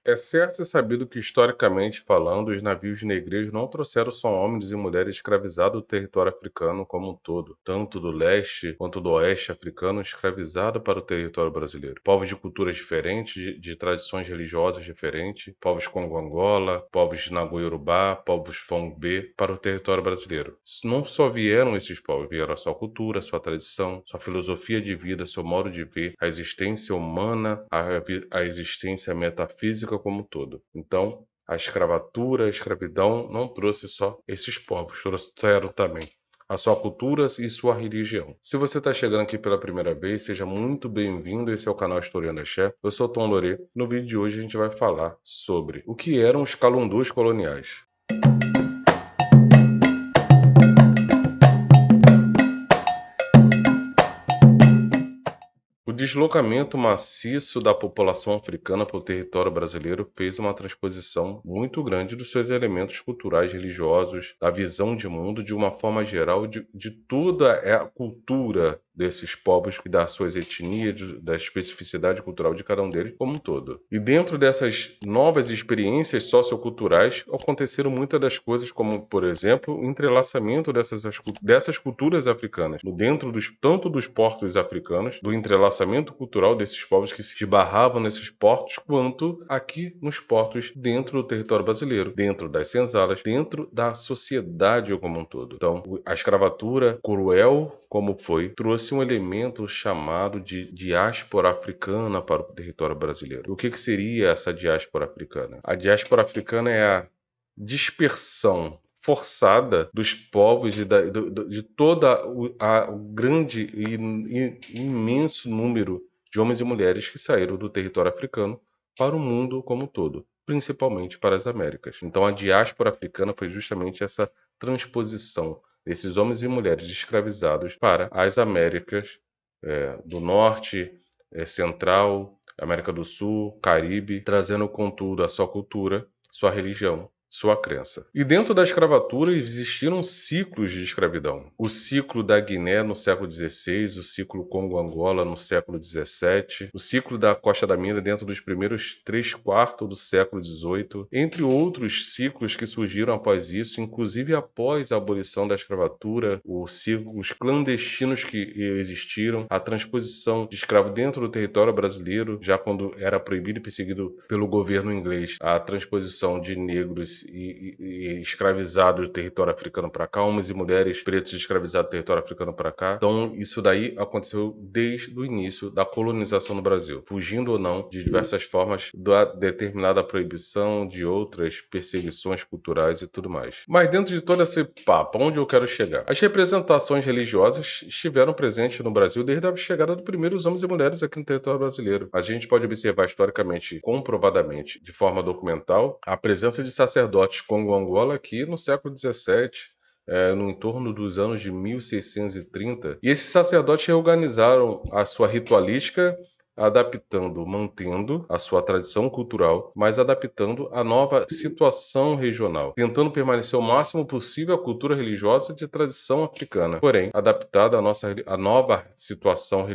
É certo e sabido que, historicamente falando, os navios negreiros não trouxeram só homens e mulheres escravizados do território africano como um todo, tanto do leste quanto do oeste africano escravizado para o território brasileiro. Povos de culturas diferentes, de tradições religiosas diferentes, povos Congo-Angola, povos Nago-Yorubá, povos Fong-B, para o território brasileiro. Não só vieram esses povos, vieram a sua cultura, a sua tradição, sua filosofia de vida, seu modo de ver, a existência humana, a existência metafísica como um todo. Então, a escravatura, a escravidão não trouxe só esses povos, trouxeram também a sua cultura e sua religião. Se você está chegando aqui pela primeira vez, seja muito bem-vindo. Esse é o canal Historiando Axé. Eu sou Tom Lorê. No vídeo de hoje a gente vai falar sobre o que eram os calundus coloniais. O deslocamento maciço da população africana para o território brasileiro fez uma transposição muito grande dos seus elementos culturais, religiosos, da visão de mundo, de uma forma geral, de toda a cultura desses povos, das suas etnias, da especificidade cultural de cada um deles como um todo. E dentro dessas novas experiências socioculturais, aconteceram muitas das coisas, como, por exemplo, o entrelaçamento dessas culturas africanas, dentro tanto dos portos africanos, do entrelaçamento cultural desses povos que se esbarravam nesses portos, quanto aqui nos portos dentro do território brasileiro, dentro das senzalas, dentro da sociedade como um todo. Então, a escravatura cruel, como foi, trouxe um elemento chamado de diáspora africana para o território brasileiro. O que seria essa diáspora africana? A diáspora africana é a dispersão forçada dos povos de toda o grande e imenso número de homens e mulheres que saíram do território africano para o mundo como um todo, principalmente para as Américas. Então a diáspora africana foi justamente essa transposição desses homens e mulheres escravizados para as Américas do Norte, Central, América do Sul, Caribe, trazendo contudo a sua cultura, sua religião, sua crença. E dentro da escravatura existiram ciclos de escravidão. O ciclo da Guiné no século XVI, o ciclo Congo-Angola no século XVII, o ciclo da Costa da Mina dentro dos primeiros 3/4 do século XVIII, entre outros ciclos que surgiram após isso, inclusive após a abolição da escravatura, os clandestinos que existiram, a transposição de escravo dentro do território brasileiro, já quando era proibido e perseguido pelo governo inglês, a transposição de negros e escravizados do território africano para cá, homens e mulheres pretos escravizados do território africano para cá. Então, isso daí aconteceu desde o início da colonização no Brasil, fugindo ou não de diversas formas da determinada proibição, de outras perseguições culturais e tudo mais. Mas dentro de todo esse papo, onde eu quero chegar? As representações religiosas estiveram presentes no Brasil desde a chegada dos primeiros homens e mulheres aqui no território brasileiro. A gente pode observar historicamente, comprovadamente, de forma documental, a presença de sacerdotes Congo-Angola aqui no século XVII, no entorno dos anos de 1630. E esses sacerdotes reorganizaram a sua ritualística, mantendo a sua tradição cultural, mas adaptando a nova situação regional, tentando permanecer o máximo possível a cultura religiosa de tradição africana, porém adaptada à nova situação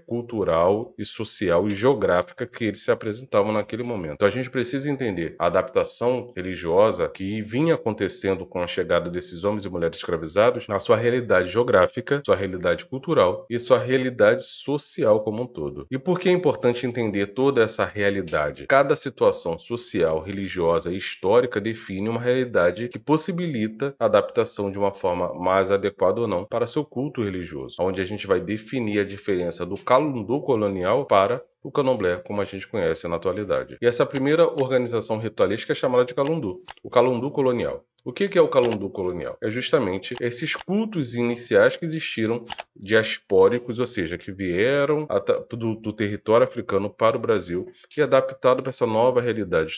cultural e social e geográfica que eles se apresentavam naquele momento. Então a gente precisa entender a adaptação religiosa que vinha acontecendo com a chegada desses homens e mulheres escravizados na sua realidade geográfica, sua realidade cultural e sua realidade social como um todo. E por que é importante entender toda essa realidade? Cada situação social, religiosa e histórica define uma realidade que possibilita a adaptação de uma forma mais adequada ou não para seu culto religioso, onde a gente vai definir a diferença do calundu colonial para o candomblé, como a gente conhece na atualidade. E essa primeira organização ritualística é chamada de calundu, o calundu colonial. O que é o calundu colonial? É justamente esses cultos iniciais que existiram diaspóricos, ou seja, que vieram do território africano para o Brasil e adaptado para essa nova realidade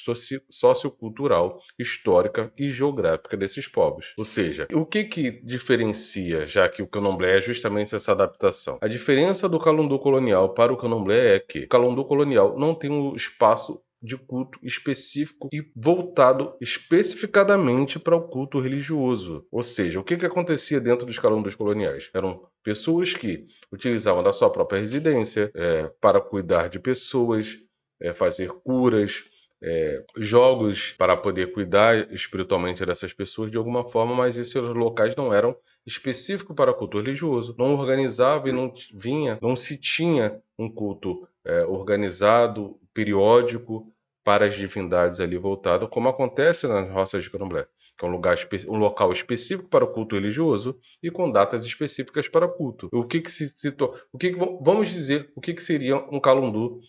sociocultural, histórica e geográfica desses povos. Ou seja, o que diferencia, já que o candomblé é justamente essa adaptação? A diferença do calundu colonial para o candomblé é que o calundu colonial não tem um espaço de culto específico e voltado especificadamente para o culto religioso. Ou seja, o que acontecia dentro dos calundos coloniais? Eram pessoas que utilizavam da sua própria residência para cuidar de pessoas, fazer curas, jogos para poder cuidar espiritualmente dessas pessoas de alguma forma, mas esses locais não eram específicos para culto religioso. Não organizava e não se tinha um culto organizado, periódico, para as divindades ali voltado, como acontece nas roças de Candomblé, que é um local específico para o culto religioso e com datas específicas para culto. Vamos dizer o que seria um calundu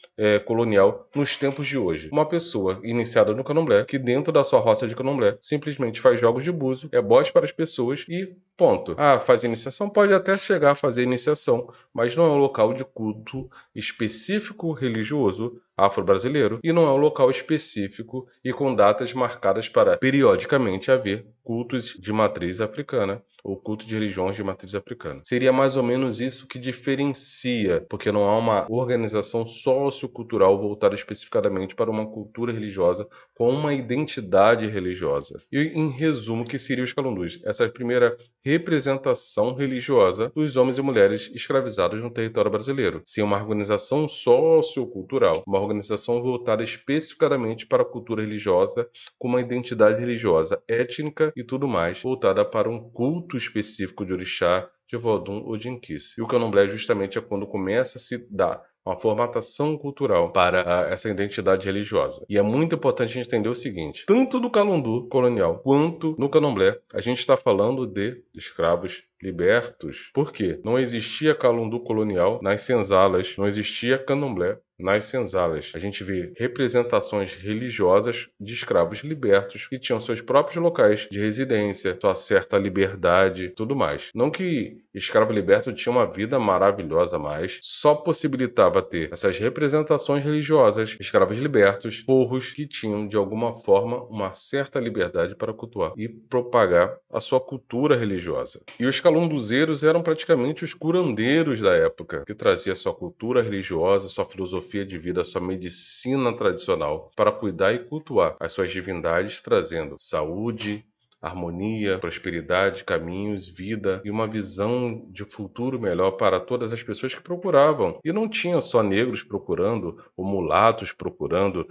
colonial nos tempos de hoje? Uma pessoa iniciada no Candomblé, que dentro da sua roça de Candomblé simplesmente faz jogos de búzio, é boss para as pessoas e ponto. Faz iniciação? Pode até chegar a fazer iniciação, mas não é um local de culto específico religioso afro-brasileiro e não é um local específico e com datas marcadas para periodicamente haver cultos de matriz africana ou culto de religiões de matriz africana. Seria mais ou menos isso que diferencia, porque não há uma organização sociocultural voltada especificadamente para uma cultura religiosa com uma identidade religiosa. E, em resumo, o que seriam os calundus? Essa é a primeira representação religiosa dos homens e mulheres escravizados no território brasileiro. Sem uma organização sociocultural, uma organização voltada especificadamente para a cultura religiosa, com uma identidade religiosa, étnica e tudo mais, voltada para um culto específico de orixá, de Vodun ou de Inquice. E o candomblé justamente é quando começa a se dar uma formatação cultural para essa identidade religiosa. E é muito importante a gente entender o seguinte: tanto no calundu colonial quanto no candomblé, a gente está falando de escravos libertos. Por quê? Não existia calundu colonial nas senzalas, não existia candomblé nas senzalas. A gente vê representações religiosas de escravos libertos que tinham seus próprios locais de residência, sua certa liberdade, tudo mais. Não que escravo liberto tinha uma vida maravilhosa, mas só possibilitava ter essas representações religiosas, escravos libertos, porros que tinham de alguma forma uma certa liberdade para cultuar e propagar a sua cultura religiosa. E os calunduzeiros eram praticamente os curandeiros da época, que trazia sua cultura religiosa, sua filosofia de vida, sua medicina tradicional para cuidar e cultuar as suas divindades, trazendo saúde, harmonia, prosperidade, caminhos, vida e uma visão de futuro melhor para todas as pessoas que procuravam. E não tinha só negros procurando, ou mulatos procurando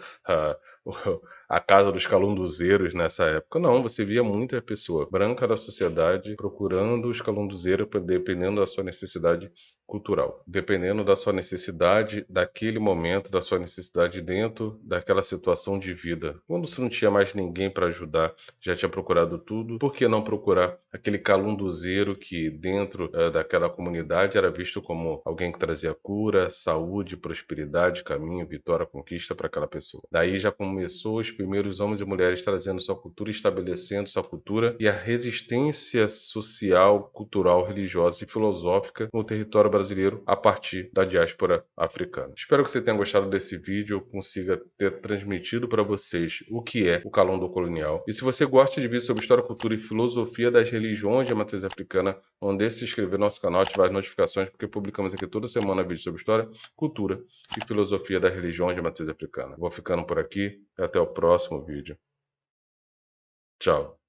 a casa dos calunduzeiros nessa época. Não, você via muita pessoa branca da sociedade procurando os calunduzeiros dependendo da sua necessidade cultural, dependendo da sua necessidade daquele momento, da sua necessidade dentro daquela situação de vida. Quando você não tinha mais ninguém para ajudar, já tinha procurado tudo, por que não procurar aquele calunduzeiro que dentro daquela comunidade era visto como alguém que trazia cura, saúde, prosperidade, caminho, vitória, conquista para aquela pessoa. Daí já começou os primeiros homens e mulheres trazendo sua cultura, estabelecendo sua cultura e a resistência social, cultural, religiosa e filosófica no território brasileiro a partir da diáspora africana. Espero que você tenha gostado desse vídeo, eu consiga ter transmitido para vocês o que é o calundu colonial. E se você gosta de vídeos sobre história, cultura e filosofia das religiões de matriz africana, não deixe de se inscrever no nosso canal, ativar as notificações, porque publicamos aqui toda semana vídeos sobre história, cultura e filosofia das religiões de matriz africana. Vou ficando por aqui, até o próximo vídeo. Tchau.